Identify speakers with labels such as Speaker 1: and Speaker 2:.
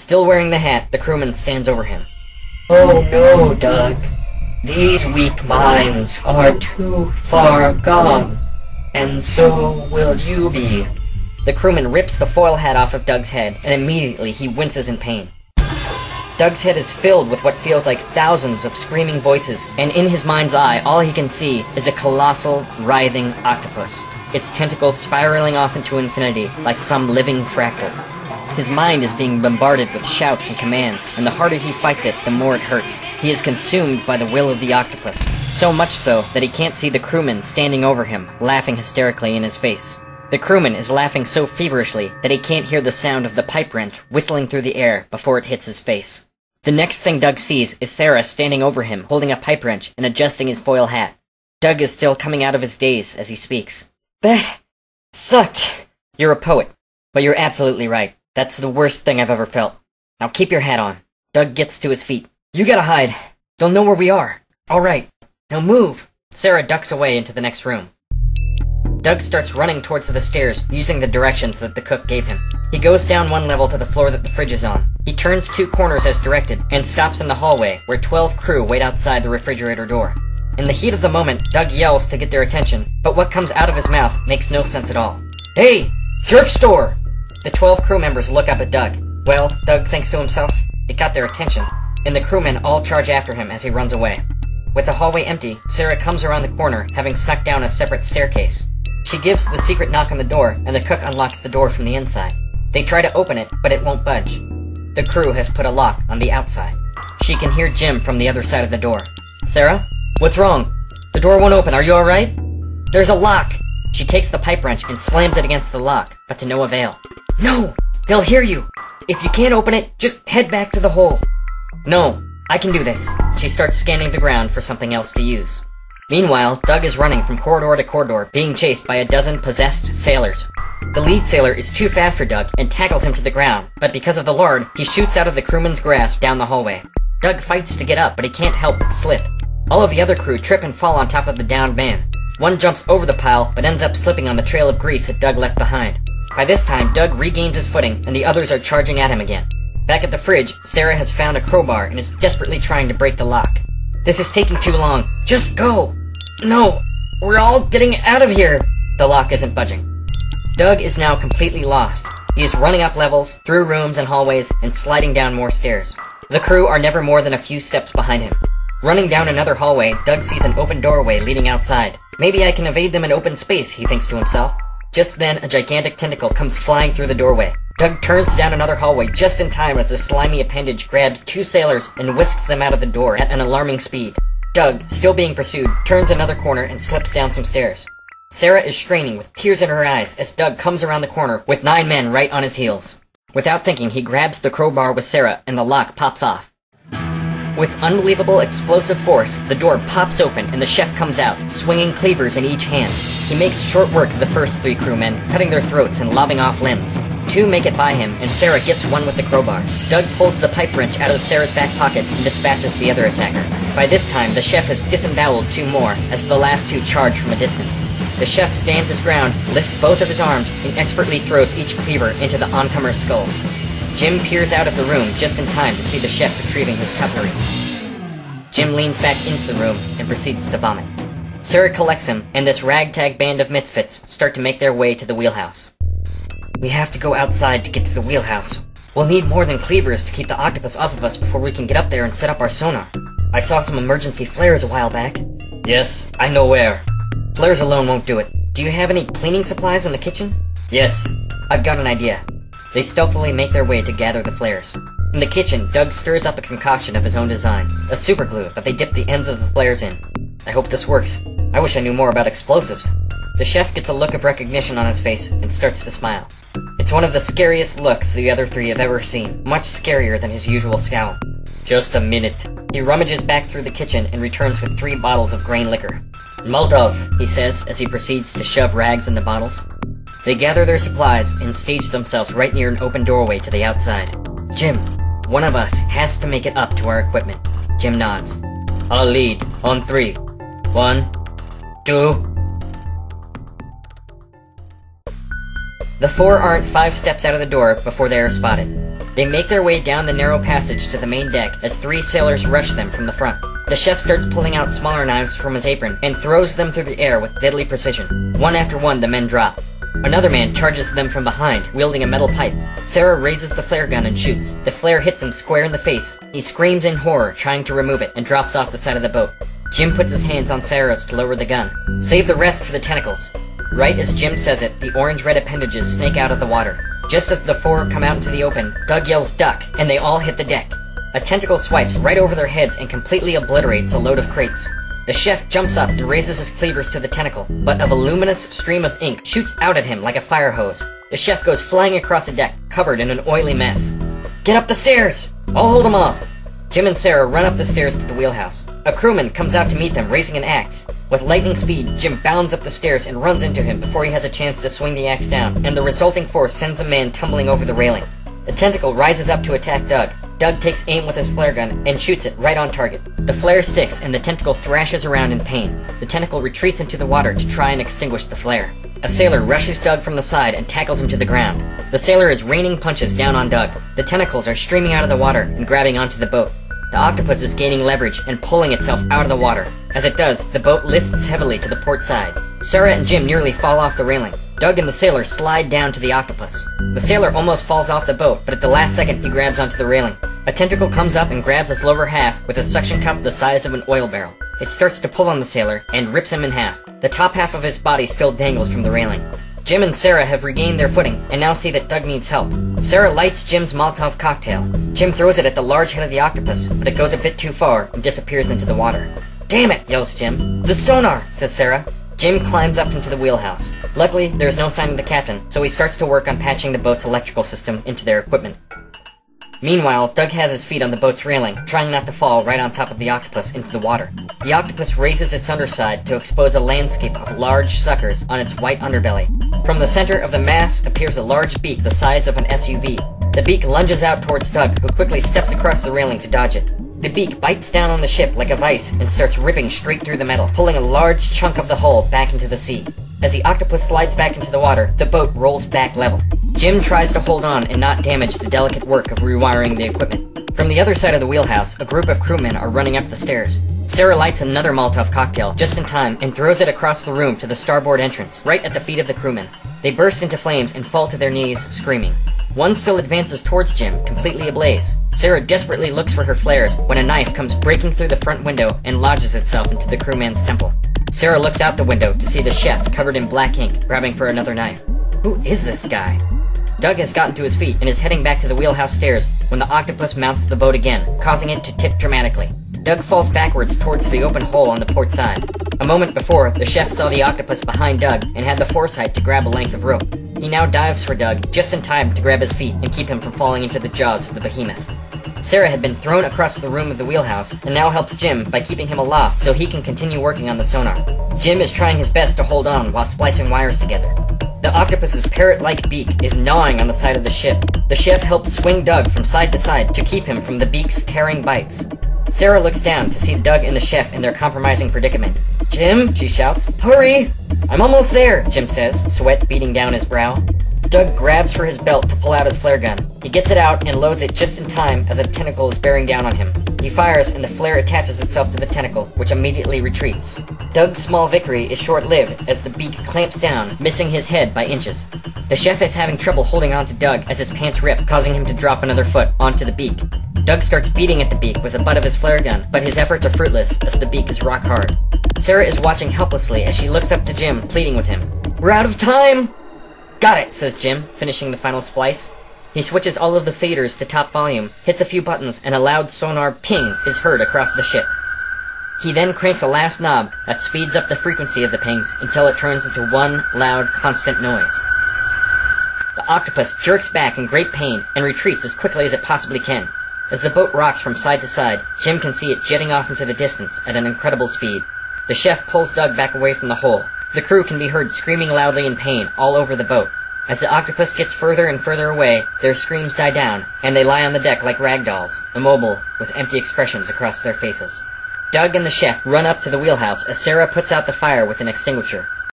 Speaker 1: Still wearing the hat, the crewman stands over him. "Oh no, Doug. These weak minds are too far gone, and so will you be." The crewman rips the foil hat off of Doug's head, and immediately he winces in pain. Doug's head is filled with what feels like thousands of screaming voices, and in his mind's eye, all he can see is a colossal, writhing octopus, its tentacles spiraling off into infinity like some living fractal. His mind is being bombarded with shouts and commands, and the harder he fights it, the more it hurts. He is consumed by the will of the octopus, so much so that he can't see the crewman standing over him, laughing hysterically in his face. The crewman is laughing so feverishly that he can't hear the sound of the pipe wrench whistling through the air before it hits his face. The next thing Doug sees is Sarah standing over him, holding a pipe wrench and adjusting his foil hat. Doug is still coming out of his daze as he speaks. "That sucked." "You're a poet, but you're absolutely right. That's the worst thing I've ever felt. Now keep your hat on." Doug gets to his feet. "You gotta hide. They'll know where we are." "All right. Now move." Sarah ducks away into the next room. Doug starts running towards the stairs, using the directions that the cook gave him. He goes down one level to the floor that the fridge is on. He turns 2 corners as directed, and stops in the hallway, where 12 crew wait outside the refrigerator door. In the heat of the moment, Doug yells to get their attention, but what comes out of his mouth makes no sense at all. "Hey! Jerk store!" The 12 crew members look up at Doug. Well, Doug thinks to himself, it got their attention, and the crewmen all charge after him as he runs away. With the hallway empty, Sarah comes around the corner, having snuck down a separate staircase. She gives the secret knock on the door, and the cook unlocks the door from the inside. They try to open it, but it won't budge. The crew has put a lock on the outside. She can hear Jim from the other side of the door. "Sarah? What's wrong? The door won't open, are you alright?" "There's a lock!" She takes the pipe wrench and slams it against the lock, but to no avail. "No! They'll hear you! If you can't open it, just head back to the hole." "No, I can do this." She starts scanning the ground for something else to use. Meanwhile, Doug is running from corridor to corridor, being chased by a dozen possessed sailors. The lead sailor is too fast for Doug and tackles him to the ground, but because of the lord, he shoots out of the crewman's grasp down the hallway. Doug fights to get up, but he can't help but slip. All of the other crew trip and fall on top of the downed man. One jumps over the pile, but ends up slipping on the trail of grease that Doug left behind. By this time, Doug regains his footing, and the others are charging at him again. Back at the fridge, Sarah has found a crowbar and is desperately trying to break the lock. "This is taking too long. Just go!" "No, we're all getting out of here!" The lock isn't budging. Doug is now completely lost. He is running up levels, through rooms and hallways, and sliding down more stairs. The crew are never more than a few steps behind him. Running down another hallway, Doug sees an open doorway leading outside. "Maybe I can evade them in open space," he thinks to himself. Just then, a gigantic tentacle comes flying through the doorway. Doug turns down another hallway just in time as the slimy appendage grabs 2 sailors and whisks them out of the door at an alarming speed. Doug, still being pursued, turns another corner and slips down some stairs. Sarah is straining with tears in her eyes as Doug comes around the corner with 9 men right on his heels. Without thinking, he grabs the crowbar with Sarah and the lock pops off. With unbelievable explosive force, the door pops open and the chef comes out, swinging cleavers in each hand. He makes short work of the first 3 crewmen, cutting their throats and lobbing off limbs. 2 make it by him, and Sarah gets one with the crowbar. Doug pulls the pipe wrench out of Sarah's back pocket and dispatches the other attacker. By this time, the chef has disemboweled 2 more, as the last 2 charge from a distance. The chef stands his ground, lifts both of his arms, and expertly throws each cleaver into the oncomers' skulls. Jim peers out of the room just in time to see the chef retrieving his cutlery. Jim leans back into the room and proceeds to vomit. Sarah collects him, and this ragtag band of misfits start to make their way to the wheelhouse. "We have to go outside to get to the wheelhouse. We'll need more than cleavers to keep the octopus off of us before we can get up there and set up our sonar. I saw some emergency flares a while back." "Yes, I know where." "Flares alone won't do it. Do you have any cleaning supplies in the kitchen?" "Yes, I've got an idea." They stealthily make their way to gather the flares. In the kitchen, Doug stirs up a concoction of his own design, a superglue that they dip the ends of the flares in. "I hope this works. I wish I knew more about explosives." The chef gets a look of recognition on his face and starts to smile. It's one of the scariest looks the other 3 have ever seen, much scarier than his usual scowl. "Just a minute." He rummages back through the kitchen and returns with 3 bottles of grain liquor. "Molotov," he says as he proceeds to shove rags in the bottles. They gather their supplies and stage themselves right near an open doorway to the outside. "Jim, one of us has to make it up to our equipment." Jim nods. "I'll lead. On 3. 1, 2... The 4 aren't 5 steps out of the door before they are spotted. They make their way down the narrow passage to the main deck as 3 sailors rush them from the front. The chef starts pulling out smaller knives from his apron and throws them through the air with deadly precision. One after one, the men drop. Another man charges them from behind, wielding a metal pipe. Sarah raises the flare gun and shoots. The flare hits him square in the face. He screams in horror, trying to remove it, and drops off the side of the boat. Jim puts his hands on Sarah's to lower the gun. Save the rest for the tentacles. Right as Jim says it, the orange-red appendages snake out of the water. Just as the 4 come out into the open, Doug yells duck, and they all hit the deck. A tentacle swipes right over their heads and completely obliterates a load of crates. The chef jumps up and raises his cleavers to the tentacle, but a voluminous stream of ink shoots out at him like a fire hose. The chef goes flying across the deck, covered in an oily mess. Get up the stairs! I'll hold him off! Jim and Sarah run up the stairs to the wheelhouse. A crewman comes out to meet them, raising an axe. With lightning speed, Jim bounds up the stairs and runs into him before he has a chance to swing the axe down, and the resulting force sends the man tumbling over the railing. The tentacle rises up to attack Doug. Doug takes aim with his flare gun and shoots it right on target. The flare sticks and the tentacle thrashes around in pain. The tentacle retreats into the water to try and extinguish the flare. A sailor rushes Doug from the side and tackles him to the ground. The sailor is raining punches down on Doug. The tentacles are streaming out of the water and grabbing onto the boat. The octopus is gaining leverage and pulling itself out of the water. As it does, the boat lists heavily to the port side. Sarah and Jim nearly fall off the railing. Doug and the sailor slide down to the octopus. The sailor almost falls off the boat, but at the last second he grabs onto the railing. A tentacle comes up and grabs its lower half with a suction cup the size of an oil barrel. It starts to pull on the sailor and rips him in half. The top half of his body still dangles from the railing. Jim and Sarah have regained their footing and now see that Doug needs help. Sarah lights Jim's Molotov cocktail. Jim throws it at the large head of the octopus, but it goes a bit too far and disappears into the water. Damn it, yells Jim. The sonar, says Sarah. Jim climbs up into the wheelhouse. Luckily, there's no sign of the captain, so he starts to work on patching the boat's electrical system into their equipment. Meanwhile, Doug has his feet on the boat's railing, trying not to fall right on top of the octopus into the water. The octopus raises its underside to expose a landscape of large suckers on its white underbelly. From the center of the mass appears a large beak the size of an SUV. The beak lunges out towards Doug, who quickly steps across the railing to dodge it. The beak bites down on the ship like a vice and starts ripping straight through the metal, pulling a large chunk of the hull back into the sea. As the octopus slides back into the water, the boat rolls back level. Jim tries to hold on and not damage the delicate work of rewiring the equipment. From the other side of the wheelhouse, a group of crewmen are running up the stairs. Sarah lights another Molotov cocktail just in time and throws it across the room to the starboard entrance, right at the feet of the crewmen. They burst into flames and fall to their knees, screaming. One still advances towards Jim, completely ablaze. Sarah desperately looks for her flares when a knife comes breaking through the front window and lodges itself into the crewman's temple. Sarah looks out the window to see the chef covered in black ink, grabbing for another knife. Who is this guy? Doug has gotten to his feet and is heading back to the wheelhouse stairs when the octopus mounts the boat again, causing it to tip dramatically. Doug falls backwards towards the open hole on the port side. A moment before, the chef saw the octopus behind Doug and had the foresight to grab a length of rope. He now dives for Doug, just in time to grab his feet and keep him from falling into the jaws of the behemoth. Sarah had been thrown across the room of the wheelhouse and now helps Jim by keeping him aloft so he can continue working on the sonar. Jim is trying his best to hold on while splicing wires together. The octopus's parrot-like beak is gnawing on the side of the ship. The chef helps swing Doug from side to side to keep him from the beak's tearing bites. Sarah looks down to see Doug and the chef in their compromising predicament. "Jim," she shouts, "hurry!" "I'm almost there," Jim says, sweat beating down his brow. Doug grabs for his belt to pull out his flare gun. He gets it out and loads it just in time as a tentacle is bearing down on him. He fires and the flare attaches itself to the tentacle, which immediately retreats. Doug's small victory is short-lived as the beak clamps down, missing his head by inches. The chef is having trouble holding on to Doug as his pants rip, causing him to drop another foot onto the beak. Doug starts beating at the beak with the butt of his flare gun, but his efforts are fruitless as the beak is rock hard. Sarah is watching helplessly as she looks up to Jim, pleading with him. "We're out of time!" "Got it," says Jim, finishing the final splice. He switches all of the faders to top volume, hits a few buttons, and a loud sonar ping is heard across the ship. He then cranks a last knob that speeds up the frequency of the pings until it turns into one loud, constant noise. The octopus jerks back in great pain and retreats as quickly as it possibly can. As the boat rocks from side to side, Jim can see it jetting off into the distance at an incredible speed. The chef pulls Doug back away from the hole. The crew can be heard screaming loudly in pain all over the boat. As the octopus gets further and further away, their screams die down, and they lie on the deck like rag dolls, immobile, with empty expressions across their faces. Doug and the chef run up to the wheelhouse as Sarah puts out the fire with an extinguisher.